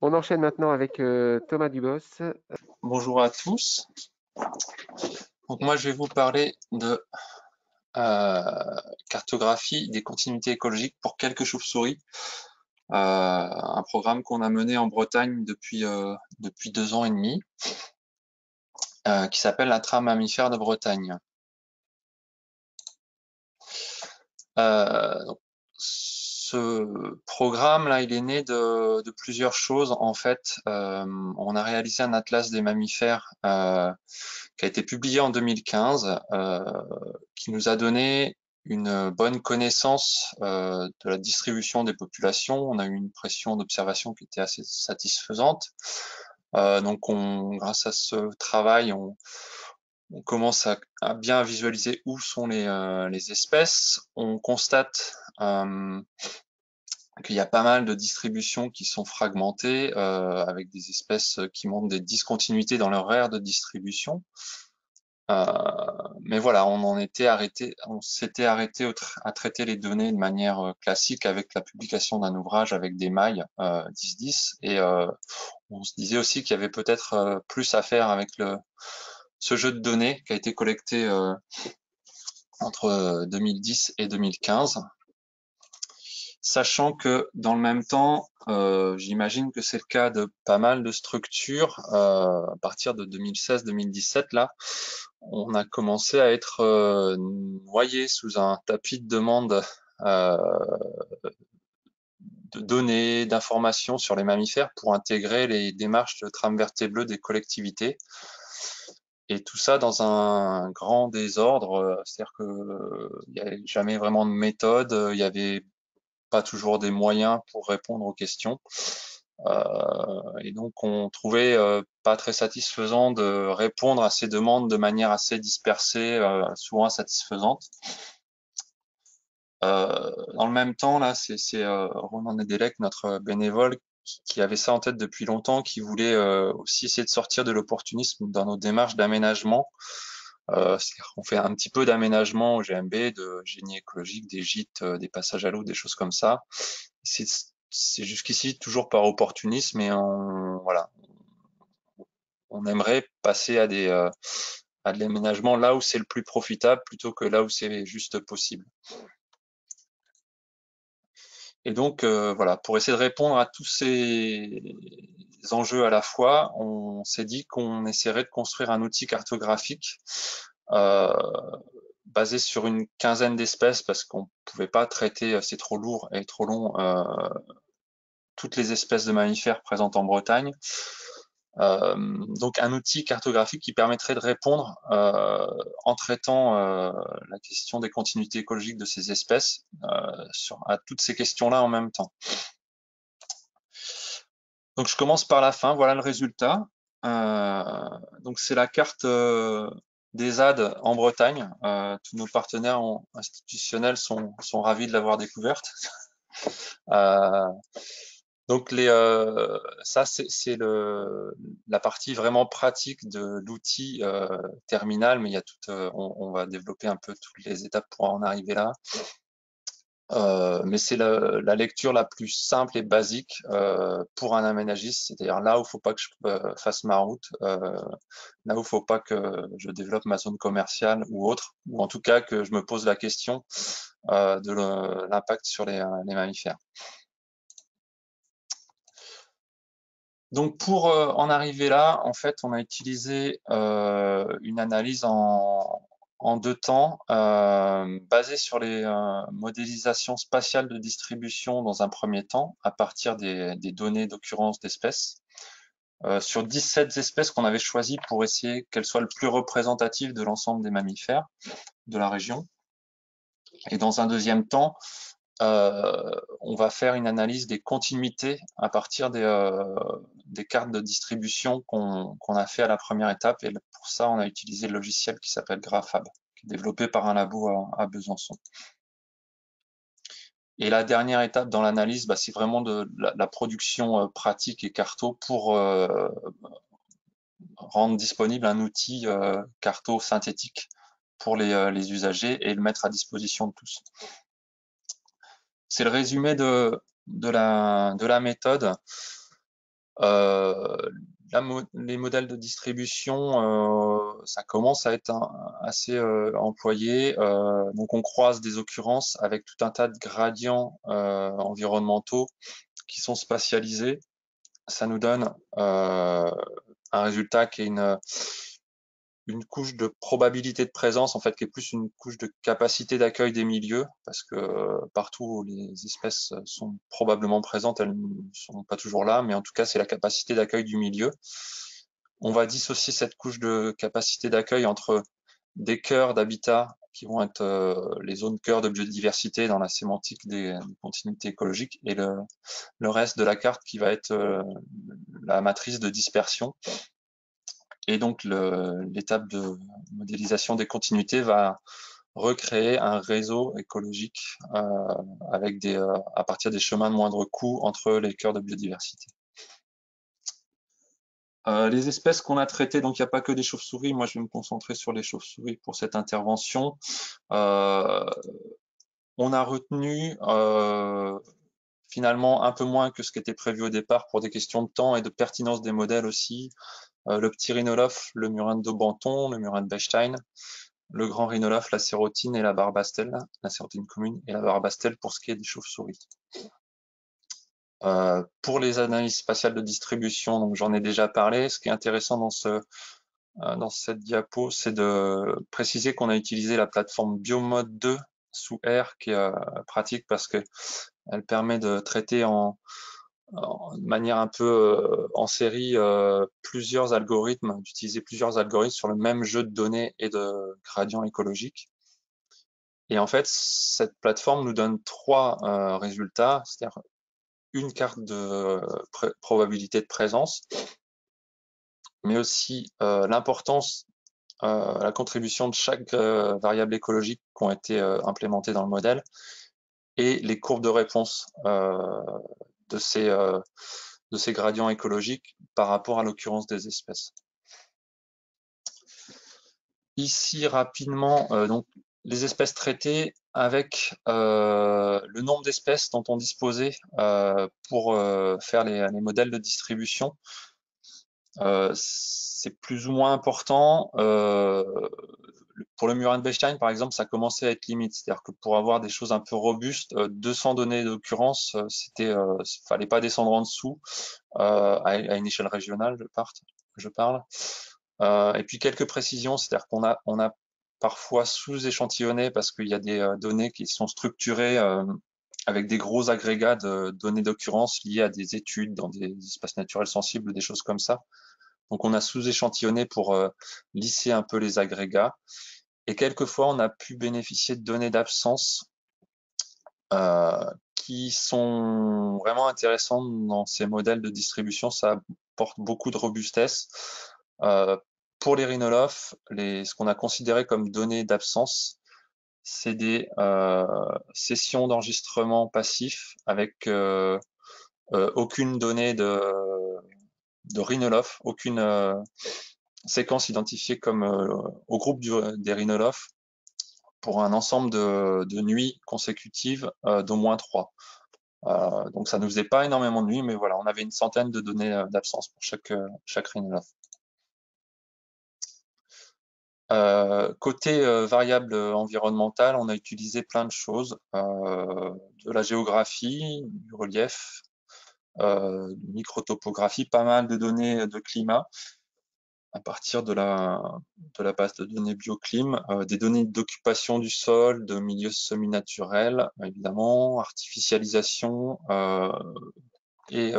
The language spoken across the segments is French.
On enchaîne maintenant avec Thomas Dubos. Bonjour à tous. Donc moi je vais vous parler de cartographie des continuités écologiques pour quelques chauves-souris, un programme qu'on a mené en Bretagne depuis 2 ans et demi, qui s'appelle la trame mammifère de Bretagne. Donc, ce programme-là, il est né de plusieurs choses. En fait, on a réalisé un atlas des mammifères qui a été publié en 2015, qui nous a donné une bonne connaissance de la distribution des populations. On a eu une pression d'observation qui était assez satisfaisante. Donc, grâce à ce travail, on commence à bien visualiser où sont les espèces. On constate qu'il y a pas mal de distributions qui sont fragmentées, avec des espèces qui montrent des discontinuités dans leur aire de distribution. Mais voilà, on s'était arrêté à traiter les données de manière classique avec la publication d'un ouvrage avec des mailles 10-10, et on se disait aussi qu'il y avait peut-être plus à faire avec ce jeu de données qui a été collecté entre 2010 et 2015. Sachant que dans le même temps, j'imagine que c'est le cas de pas mal de structures, à partir de 2016-2017, là, on a commencé à être noyé sous un tapis de demandes euh, de données, d'informations sur les mammifères pour intégrer les démarches de trame verte et bleue des collectivités. Et tout ça dans un grand désordre, c'est-à-dire que il n'y avait jamais vraiment de méthode, il y avait pas toujours des moyens pour répondre aux questions. Et donc on trouvait pas très satisfaisant de répondre à ces demandes de manière assez dispersée, souvent insatisfaisante. Dans le même temps, là, c'est Ronan Nedelec, notre bénévole, qui avait ça en tête depuis longtemps, qui voulait aussi essayer de sortir de l'opportunisme dans nos démarches d'aménagement. C'est-à-dire qu'on fait un petit peu d'aménagement au GMB, de génie écologique, des gîtes, des passages à l'eau, des choses comme ça. C'est c'est jusqu'ici toujours par opportunisme, et voilà, on aimerait passer à de l'aménagement là où c'est le plus profitable plutôt que là où c'est juste possible. Et donc voilà, pour essayer de répondre à tous ces enjeux à la fois, on s'est dit qu'on essaierait de construire un outil cartographique euh, basé sur une quinzaine d'espèces, parce qu'on pouvait pas traiter, c'est trop lourd et trop long, toutes les espèces de mammifères présentes en Bretagne. Donc un outil cartographique qui permettrait de répondre en traitant la question des continuités écologiques de ces espèces à toutes ces questions-là en même temps. Donc je commence par la fin, voilà le résultat. Donc c'est la carte des ZAD en Bretagne. Tous nos partenaires institutionnels sont ravis de l'avoir découverte. Euh, Donc ça c'est la partie vraiment pratique de l'outil terminal, mais il y a on va développer un peu toutes les étapes pour en arriver là. Mais c'est la lecture la plus simple et basique pour un aménagiste, c'est-à-dire là où il faut pas que je fasse ma route, là où il faut pas que je développe ma zone commerciale ou autre, ou en tout cas que je me pose la question de l'impact sur les mammifères. Donc pour en arriver là, en fait, on a utilisé une analyse en 2 temps, basée sur les modélisations spatiales de distribution dans un premier temps, à partir des données d'occurrence d'espèces, sur 17 espèces qu'on avait choisies pour essayer qu'elles soient le plus représentatives de l'ensemble des mammifères de la région. Et dans un deuxième temps, on va faire une analyse des continuités à partir des cartes de distribution qu'on a fait à la première étape. Et pour ça, on a utilisé le logiciel qui s'appelle GraphAB, qui est développé par un labo à Besançon. Et la dernière étape dans l'analyse, c'est vraiment de la production pratique et carto pour rendre disponible un outil carto synthétique pour les usagers et le mettre à disposition de tous. C'est le résumé de la méthode. Euh, les modèles de distribution, ça commence à être assez employé. Donc on croise des occurrences avec tout un tas de gradients environnementaux qui sont spatialisés. Ça nous donne un résultat qui est une couche de probabilité de présence, en fait, qui est plus une couche de capacité d'accueil des milieux, parce que partout où les espèces sont probablement présentes, elles ne sont pas toujours là, mais en tout cas, c'est la capacité d'accueil du milieu. On va dissocier cette couche de capacité d'accueil entre des cœurs d'habitat qui vont être les zones cœurs de biodiversité dans la sémantique des continuités écologiques, et le reste de la carte qui va être la matrice de dispersion. Et donc l'étape de modélisation des continuités va recréer un réseau écologique avec à partir des chemins de moindre coût entre les cœurs de biodiversité. Les espèces qu'on a traitées, donc il n'y a pas que des chauves-souris, moi je vais me concentrer sur les chauves-souris pour cette intervention. Euh, on a retenu finalement un peu moins que ce qui était prévu au départ pour des questions de temps et de pertinence des modèles aussi. Le petit rhinolophe, le murin de Daubenton, le murin de Bechstein, le grand rhinolophe, la sérotine et la barbastelle, la sérotine commune et la barbastelle pour ce qui est des chauves-souris. Pour les analyses spatiales de distribution, donc j'en ai déjà parlé. Ce qui est intéressant dans cette diapo, c'est de préciser qu'on a utilisé la plateforme Biomode 2 sous R, qui est pratique parce que elle permet de traiter de manière un peu en série plusieurs algorithmes, d'utiliser plusieurs algorithmes sur le même jeu de données et de gradients écologiques. Et en fait, cette plateforme nous donne trois résultats, c'est-à-dire une carte de probabilité de présence, mais aussi l'importance, la contribution de chaque variable écologique qui ont été implémentées dans le modèle, et les courbes de réponse de ces gradients écologiques par rapport à l'occurrence des espèces. Ici, rapidement, donc les espèces traitées avec le nombre d'espèces dont on disposait pour faire les modèles de distribution. C'est plus ou moins important. Pour le murin de Bechstein, par exemple, ça commençait à être limite. C'est-à-dire que pour avoir des choses un peu robustes, 200 données d'occurrence, fallait pas descendre en dessous à une échelle régionale, je parle. Et puis quelques précisions, c'est-à-dire on a parfois sous-échantillonné parce qu'il y a des données qui sont structurées avec des gros agrégats de données d'occurrence liées à des études dans des espaces naturels sensibles, des choses comme ça. Donc on a sous-échantillonné pour lisser un peu les agrégats. Et quelquefois, on a pu bénéficier de données d'absence qui sont vraiment intéressantes dans ces modèles de distribution. Ça apporte beaucoup de robustesse. Euh, pour les rhinolophes, ce qu'on a considéré comme données d'absence, c'est des sessions d'enregistrement passif avec aucune donnée de rhinolophes, aucune séquence identifiée comme au groupe des rhinolophes pour un ensemble de nuits consécutives d'au moins 3. Donc ça ne nous faisait pas énormément de nuits, mais voilà, on avait une centaine de données d'absence pour chaque rhinolophe. Côté variable environnementale, on a utilisé plein de choses, de la géographie, du relief, microtopographie, pas mal de données de climat à partir de la base de données bioclim, des données d'occupation du sol, de milieux semi-naturels, évidemment, artificialisation et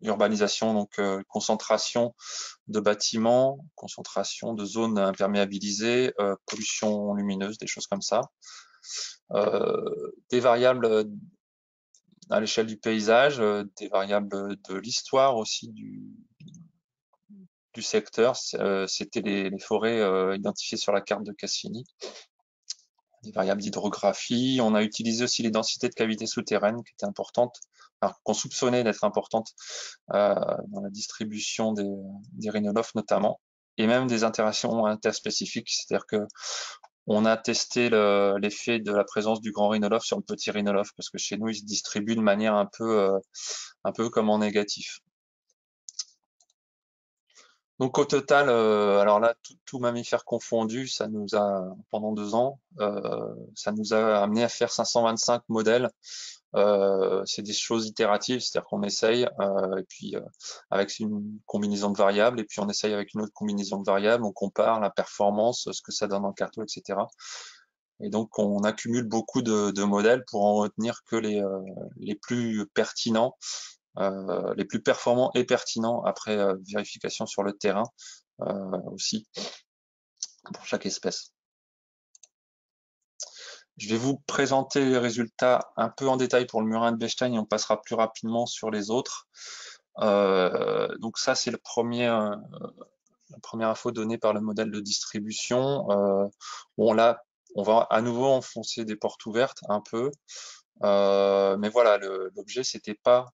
urbanisation, donc concentration de bâtiments, concentration de zones imperméabilisées, pollution lumineuse, des choses comme ça. Des variables à l'échelle du paysage, des variables de l'histoire aussi du secteur, c'était les forêts identifiées sur la carte de Cassini, des variables d'hydrographie. On a utilisé aussi les densités de cavités souterraines qui étaient importantes, qu'on soupçonnait d'être importantes dans la distribution des rhinolophes notamment, et même des interactions interspécifiques, c'est-à-dire que on a testé l'effet de la présence du grand rhinolophe sur le petit rhinolophe, parce que chez nous, il se distribue de manière un peu comme en négatif. Donc au total, alors là, tout mammifère confondu, ça nous a, pendant 2 ans, ça nous a amené à faire 525 modèles. C'est des choses itératives, c'est-à-dire qu'on essaye, et puis avec une combinaison de variables, et puis on essaye avec une autre combinaison de variables, on compare la performance, ce que ça donne en carto, etc. Et donc on accumule beaucoup de modèles pour en retenir que les plus pertinents, les plus performants et pertinents après vérification sur le terrain aussi pour chaque espèce. Je vais vous présenter les résultats un peu en détail pour le murin de Bechstein et on passera plus rapidement sur les autres. Donc ça, c'est la première info donnée par le modèle de distribution. Bon là, on va à nouveau enfoncer des portes ouvertes un peu. Mais voilà, l'objet, c'était pas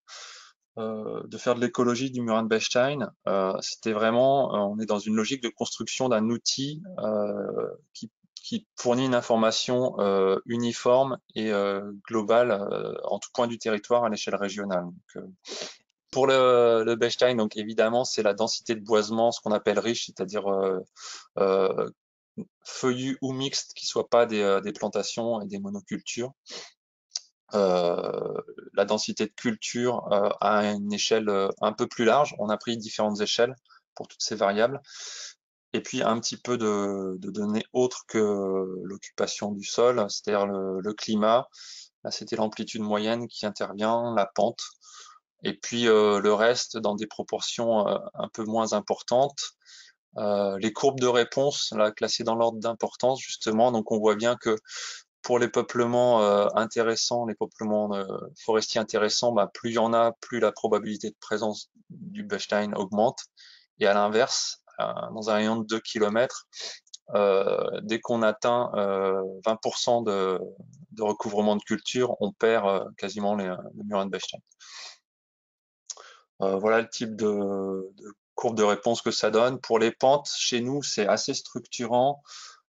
de faire de l'écologie du murin de Bechstein. C'était vraiment, on est dans une logique de construction d'un outil qui fournit une information uniforme et globale en tout point du territoire à l'échelle régionale. Donc, pour le Bechstein, donc évidemment, c'est la densité de boisement, ce qu'on appelle riche, c'est-à-dire euh, feuillu ou mixte, qui ne soient pas des plantations et des monocultures. La densité de culture à une échelle un peu plus large. On a pris différentes échelles pour toutes ces variables. Et puis un petit peu de données autres que l'occupation du sol, c'est-à-dire le climat. Là, c'était l'amplitude moyenne qui intervient, la pente. Et puis le reste dans des proportions un peu moins importantes. Les courbes de réponse, là, classées dans l'ordre d'importance, justement. Donc on voit bien que pour les peuplements intéressants, les peuplements forestiers intéressants, bah, plus il y en a, plus la probabilité de présence du Bechstein augmente. Et à l'inverse, dans un rayon de 2 km, dès qu'on atteint 20% de recouvrement de culture, on perd quasiment le murin de Bechstein. Voilà le type de courbe de réponse que ça donne. Pour les pentes, chez nous, c'est assez structurant.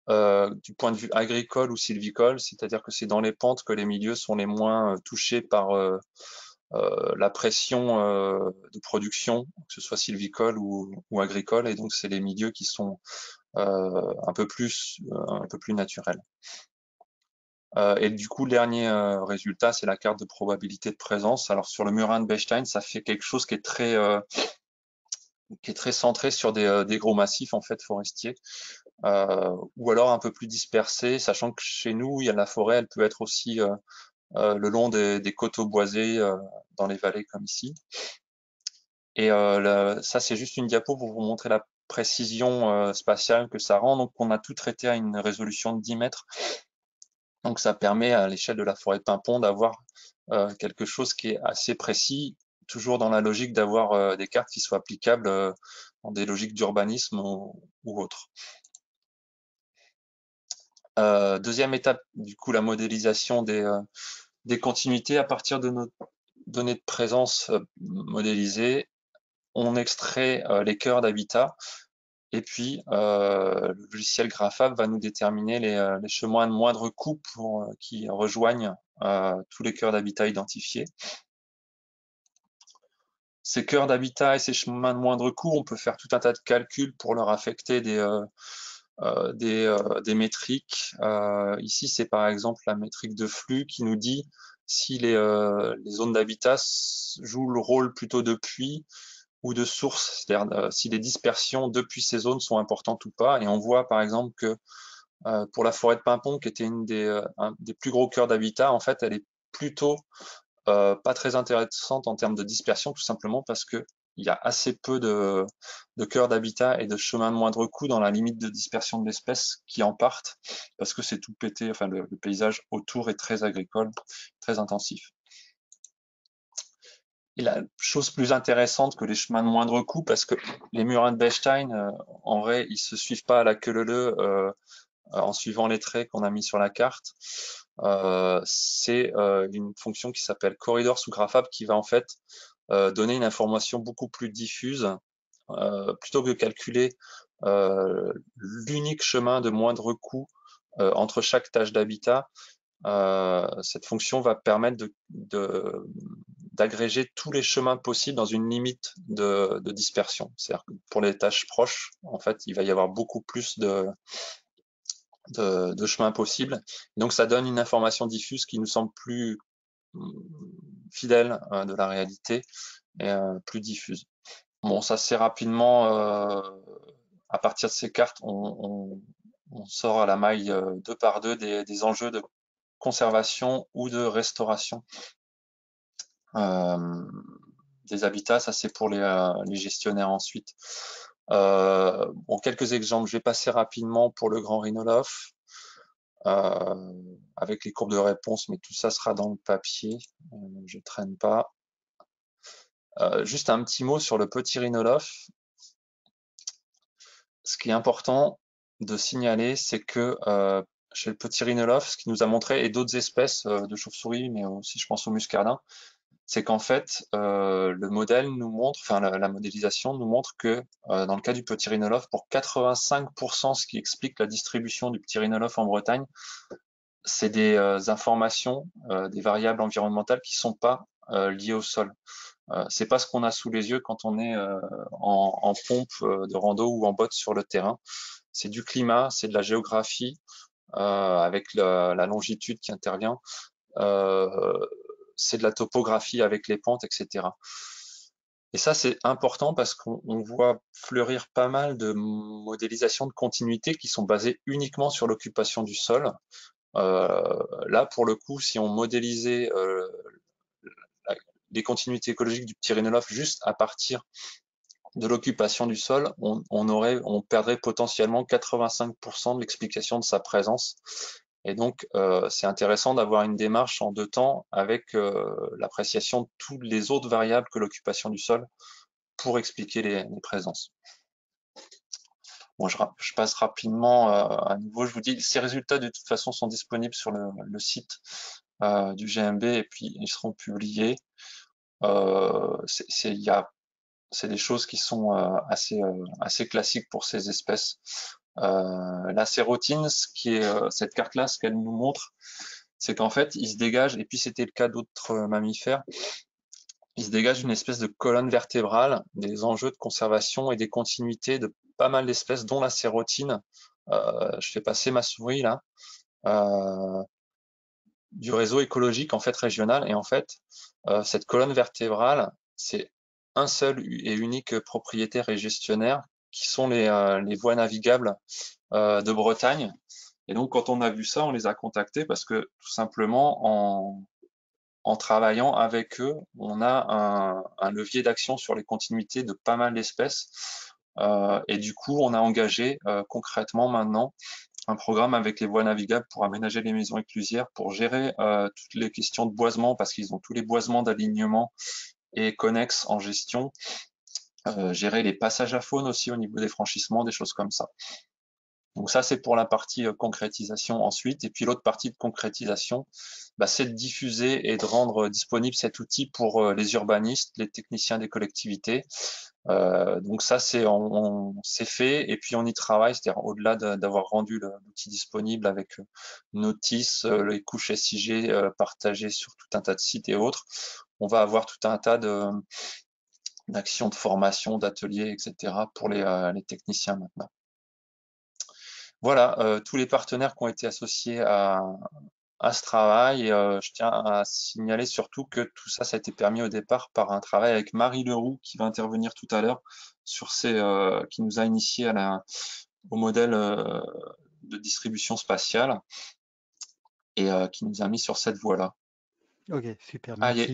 Du point de vue agricole ou sylvicole, c'est-à-dire que c'est dans les pentes que les milieux sont les moins touchés par la pression de production, que ce soit sylvicole ou agricole, et donc c'est les milieux qui sont un peu plus naturels. Et du coup, le dernier résultat, c'est la carte de probabilité de présence. Alors sur le murin de Bechstein, ça fait quelque chose qui est très centré sur des gros massifs en fait forestiers. Ou alors un peu plus dispersé, sachant que chez nous, il y a la forêt, elle peut être aussi le long des coteaux boisés dans les vallées comme ici. Et ça, c'est juste une diapo pour vous montrer la précision spatiale que ça rend. Donc, on a tout traité à une résolution de 10 mètres. Donc, ça permet à l'échelle de la forêt de Pimpon d'avoir quelque chose qui est assez précis, toujours dans la logique d'avoir des cartes qui soient applicables dans des logiques d'urbanisme ou autres. Deuxième étape, du coup, la modélisation des continuités à partir de nos données de présence modélisées. On extrait les cœurs d'habitat et puis le logiciel Graphab va nous déterminer les chemins de moindre coût qui rejoignent tous les cœurs d'habitat identifiés. Ces cœurs d'habitat et ces chemins de moindre coût, on peut faire tout un tas de calculs pour leur affecter des métriques. Ici, c'est par exemple la métrique de flux qui nous dit si les zones d'habitat jouent le rôle plutôt de puits ou de source, c'est-à-dire si les dispersions depuis ces zones sont importantes ou pas. Et on voit par exemple que pour la forêt de Pimpon, qui était un des plus gros cœurs d'habitat, en fait, elle est plutôt pas très intéressante en termes de dispersion, tout simplement parce que il y a assez peu de cœurs d'habitat et de chemins de moindre coût dans la limite de dispersion de l'espèce qui en partent, parce que c'est tout pété, enfin le paysage autour est très agricole, très intensif. Et la chose plus intéressante que les chemins de moindre coût, parce que les murins de Bechstein, en vrai, ils se suivent pas à la queue leu en suivant les traits qu'on a mis sur la carte. C'est une fonction qui s'appelle corridor sous Graphab qui va en fait donner une information beaucoup plus diffuse. Plutôt que de calculer l'unique chemin de moindre coût entre chaque tâche d'habitat, cette fonction va permettre d'agréger tous les chemins possibles dans une limite de dispersion. C'est-à-dire que pour les tâches proches, en fait, il va y avoir beaucoup plus de chemins possibles. Donc ça donne une information diffuse qui nous semble plus fidèle de la réalité et plus diffuse. Bon, ça c'est rapidement, à partir de ces cartes, on sort à la maille 2 par 2 des enjeux de conservation ou de restauration euh, des habitats. Ça c'est pour les gestionnaires ensuite. Bon, quelques exemples, je vais passer rapidement pour le grand rhinolophe. Avec les courbes de réponse, mais tout ça sera dans le papier, je traîne pas. Juste un petit mot sur le petit rhinolophe. Ce qui est important de signaler, c'est que chez le petit rhinolophe, ce qui nous a montré, et d'autres espèces de chauves-souris, mais aussi je pense au muscardin, c'est qu'en fait, le modèle nous montre, enfin la modélisation nous montre que dans le cas du petit rhinolophe, pour 85%, ce qui explique la distribution du petit rhinolophe en Bretagne, c'est des informations, des variables environnementales qui sont pas liées au sol. C'est pas ce qu'on a sous les yeux quand on est en pompe de rando ou en botte sur le terrain. C'est du climat, c'est de la géographie avec la longitude qui intervient, euh, c'est de la topographie avec les pentes, etc. Et ça, c'est important parce qu'on voit fleurir pas mal de modélisations de continuité qui sont basées uniquement sur l'occupation du sol. Là, pour le coup, si on modélisait les continuités écologiques du petit rhinolophe juste à partir de l'occupation du sol, on perdrait potentiellement 85% de l'explication de sa présence. Et donc, c'est intéressant d'avoir une démarche en 2 temps avec l'appréciation de toutes les autres variables que l'occupation du sol pour expliquer les présences. Bon, je passe rapidement à nouveau. Je vous dis, ces résultats de toute façon sont disponibles sur le site du GMB et puis ils seront publiés. C'est des choses qui sont assez classiques pour ces espèces. La sérotine, cette carte-là, ce qu'elle nous montre, c'est qu'en fait, il se dégage, et puis c'était le cas d'autres mammifères, il se dégage une espèce de colonne vertébrale, des enjeux de conservation et des continuités de pas mal d'espèces, dont la sérotine. Je fais passer ma souris là, euh, du réseau écologique en fait régional, et en fait, cette colonne vertébrale, c'est un seul et unique propriétaire et gestionnaire qui sont les voies navigables de Bretagne. Et donc, quand on a vu ça, on les a contactés parce que tout simplement, en travaillant avec eux, on a un levier d'action sur les continuités de pas mal d'espèces. Et du coup, on a engagé concrètement maintenant un programme avec les voies navigables pour aménager les maisons éclusières, pour gérer toutes les questions de boisement, parce qu'ils ont tous les boisements d'alignement et connexes en gestion, gérer les passages à faune aussi au niveau des franchissements, des choses comme ça. Donc ça, c'est pour la partie concrétisation ensuite. Et puis l'autre partie de concrétisation, bah, c'est de diffuser et de rendre disponible cet outil pour les urbanistes, les techniciens des collectivités. Donc ça, c'est fait et puis on y travaille, c'est-à-dire au-delà d'avoir rendu l'outil disponible avec notice, les couches SIG partagées sur tout un tas de sites et autres, on va avoir tout un tas d'actions de formation, d'ateliers, etc. pour les techniciens maintenant. Voilà, tous les partenaires qui ont été associés à ce travail. Et je tiens à signaler surtout que tout ça, ça a été permis au départ par un travail avec Marie Leroux qui va intervenir tout à l'heure qui nous a initié au modèle de distribution spatiale et qui nous a mis sur cette voie-là. Ok, super, Ah, yeah.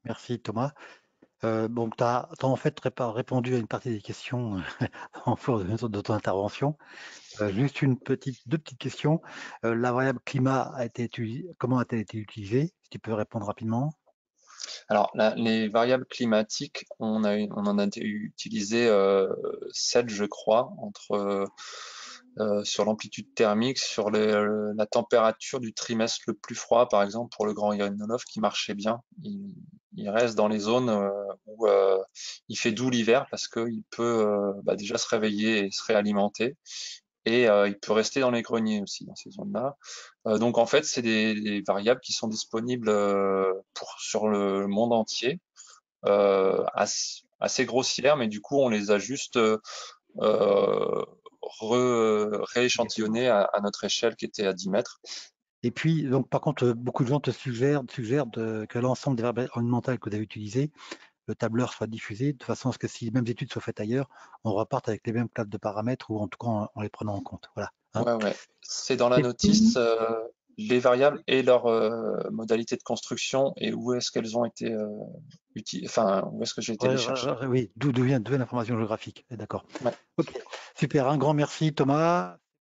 merci Thomas. Donc, tu as en fait répondu à une partie des questions en cours de ton intervention. Juste deux petites questions. La variable climat a été utilisée, comment a-t-elle été utilisée? Si tu peux répondre rapidement. Alors, les variables climatiques, on en a utilisé 7, je crois, sur l'amplitude thermique, sur la température du trimestre le plus froid, par exemple, pour le grand Yanolov, qui marchait bien. Il reste dans les zones où il fait doux l'hiver parce qu'il peut déjà se réveiller et se réalimenter. et il peut rester dans les greniers aussi dans ces zones-là. Donc en fait, c'est des variables qui sont disponibles sur le monde entier, assez grossières, mais du coup on les a juste rééchantillonnées à notre échelle qui était à 10 mètres. Et puis, donc, par contre, beaucoup de gens te suggèrent que l'ensemble des variables environnementales que vous avez utilisées, le tableur soit diffusé, de façon à ce que si les mêmes études soient faites ailleurs, on reparte avec les mêmes classes de paramètres, ou en tout cas en les prenant en compte. Voilà. Hein. Ouais. C'est dans la Et puis, notice, les variables et leur modalité de construction et où est-ce qu'elles ont été enfin, où est-ce que j'ai été les chercher. oui, d'où vient l'information géographique. D'accord. Ouais. Ok, super. Un grand merci, Thomas.